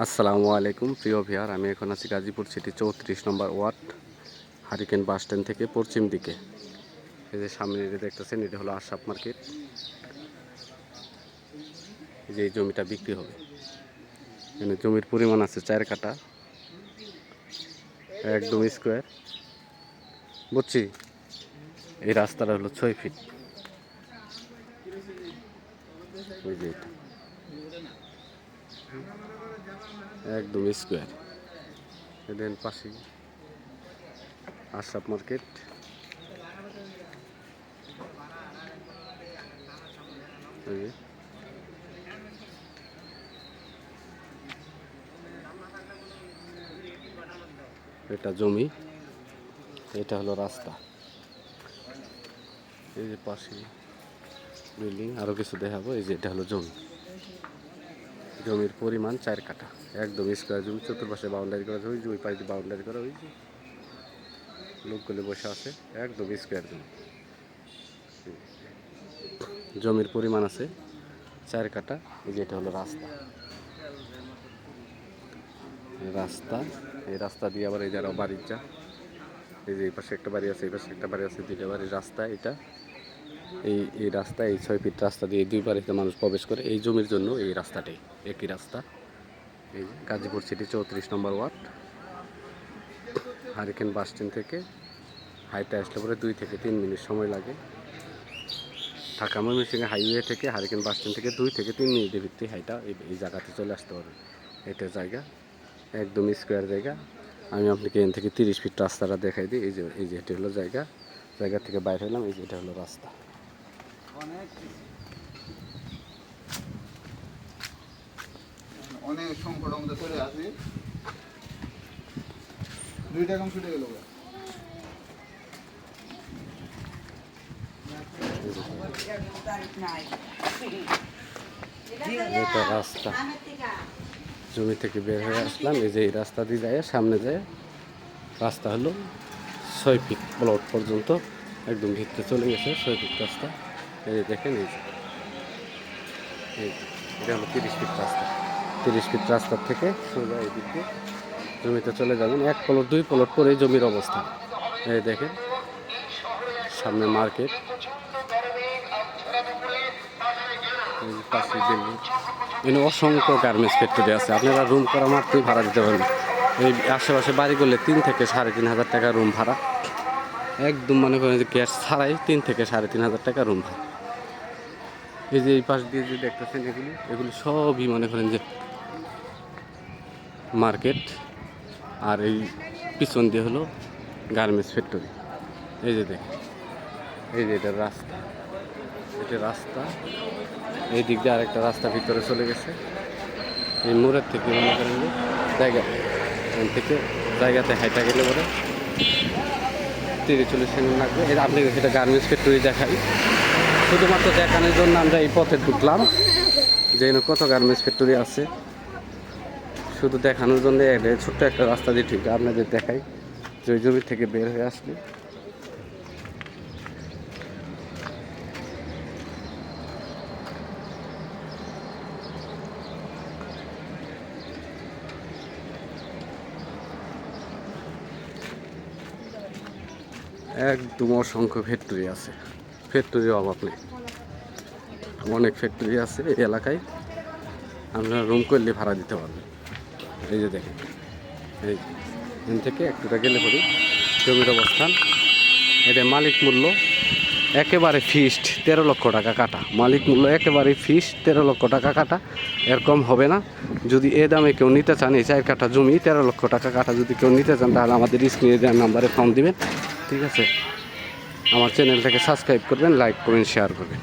আসসালামু আলাইকুম প্রিয় ভিউয়ার, আমি এখন আছি গাজীপুর সিটি 34 নম্বর ওয়ার্ড হারিকেন বাস স্ট্যান্ড থেকে পশ্চিম দিকে। এই যে সামনে এটা দেখতেছেন, এটা হলো আশরাফ মার্কেট। এই যে এই জমিটা বিক্রি হবে। এখানে জমির পরিমাণ আছে 4 কাঠা, একদম স্কোয়ার। বুঝছি, এই রাস্তাটা হলো 6 ফিট। ওই যে এটা একদম স্কোয়ার। এদের পাশে আশরাফ মার্কেট। এটা জমি, এটা হলো রাস্তা। এই যে পাশে বিল্ডিং, আরো কিছু দেখাবো। এই যে এটা হলো জমি। জমির পরিমাণ 4 কাঠা, একদম স্কোয়ার জমি। চতুর্পাশে বাউন্ডারি করা, ওই যে ওই পাশে বাউন্ডারি করা, ওই যে লোকগুলো বসে আছে। একদম স্কোয়ার জমি। জমির পরিমাণ আছে 4 কাঠা। এই যে এটা হলো রাস্তা। এই রাস্তা দিয়ে আবার এই যারা বাড়ির যা, এই যে এই পাশে একটা বাড়ি আছে, এই পাশে একটা বাড়ি আছে, দুইটা বাড়ির রাস্তা। এটা এই রাস্তা, এই 6 ফিট রাস্তা দিয়ে দুই বাড়িতে মানুষ প্রবেশ করে। এই জমির জন্য এই রাস্তাটাই একই রাস্তা। এই যে গাজীপুর সিটি 34 নম্বর ওয়ার্ড হারিকেন বাস স্ট্যান্ড থেকে হাইটে আসলে পরে 2 থেকে 3 মিনিট সময় লাগে। ঢাকা ময়মনসিংহ হাইওয়ে থেকে হারিকেন বাস স্ট্যান্ড থেকে 2 থেকে 3 মিনিটের ভিত্তি হাইটা এই জায়গাতে চলে আসতে পারবে। এটা জায়গা একদম স্কোয়ার জায়গা। আমি আপনাকে এখান থেকে 30 ফিট রাস্তাটা দেখাই দিই। এই যে এটা হলো জায়গা থেকে বাইরে হলাম। এই যে এটা হলো রাস্তা। অনেক সংকট আমাদের চলে আসে। 2টা কম ছুটে গেল। এটা রাস্তা, জমি থেকে বের হয়ে আসলাম। এই যে এই রাস্তা দিয়ে যায়, সামনে যায় রাস্তা হলো 6 ফিট প্লট পর্যন্ত, একদম ভিতরে চলে গেছে 6 ফিট রাস্তা। এই যে দেখেন, এটা হলো 30 ফিট রাস্তা। 30 ফিট রাস্তার থেকে সোজা এই দিকে জমিতে চলে যাবেন। 1 প্লট 2 প্লট পরে জমির অবস্থা। এই দেখেন সামনে মার্কেট, পাশে বিল্ডিং। এখানে অসংখ্য গার্মেন্টস ফ্যাক্টরি আছে। আপনারা রুম করা মাত্রই ভাড়া দিতে পারবেন। এই আশেপাশে বাড়ি করলে 3 থেকে 3,500 টাকা রুম ভাড়া। একদম মনে করেন যে গ্যাস ছাড়াই 3 থেকে 3,500 টাকা রুম ভাড়া। এই যে এই পাশ দিয়ে যে দেখতেছেন, এগুলি সবই মনে করেন যে মার্কেট। আর এই পিছন দিয়ে হলো গার্মেন্টস ফ্যাক্টরি। এই যে দেখেন, এই যে এটা রাস্তা, এই দিক দিয়ে আরেকটা রাস্তা ভিতরে চলে গেছে। এই মোড়ের থেকে মনে করেন যে জায়গাতে হাইটা গেলে পরে 30-40 মিনিট লাগবে। এটা আপনি সেটা গার্মেন্টস ফ্যাক্টরি দেখাই, শুধুমাত্র দেখানোর জন্য আমরা এই পথে ঢুকলাম যে কত গার্মেন্টস ফ্যাক্টরি আছে। শুধু দেখানোর জন্য ছোট্ট একটা রাস্তা দিয়ে ঠিক আপনাদের দেখাই যে ওই জমি থেকে বের হয়ে আসলে একদম অসংখ্য ফ্যাক্টরি আছে। ফ্যাক্টরির অভাব নেই, অনেক ফ্যাক্টরি আছে এই এলাকায়। আপনারা রুম করলে ভাড়া দিতে পারবেন। এই যে দেখেন, এই দিন থেকে একটুটা গেলে পরে জমির অবস্থান। এটা মালিক মূল্য একেবারে ফিক্সড 13 লক্ষ টাকা কাটা। মালিক মূল্য একেবারে ফিক্সড 13 লক্ষ টাকা কাটা, এর কম হবে না। যদি এ দামে কেউ নিতে চান, এই 4 কাঠা জমি 13 লক্ষ টাকা কাটা যদি কেউ নিতে চান, তাহলে আমাদের স্ক্রিনে দেওয়ার নাম্বারে ফোন দিবেন। ঠিক আছে, আমার চ্যানেলটাকে সাবস্ক্রাইব করবেন, লাইক করবেন, শেয়ার করবেন।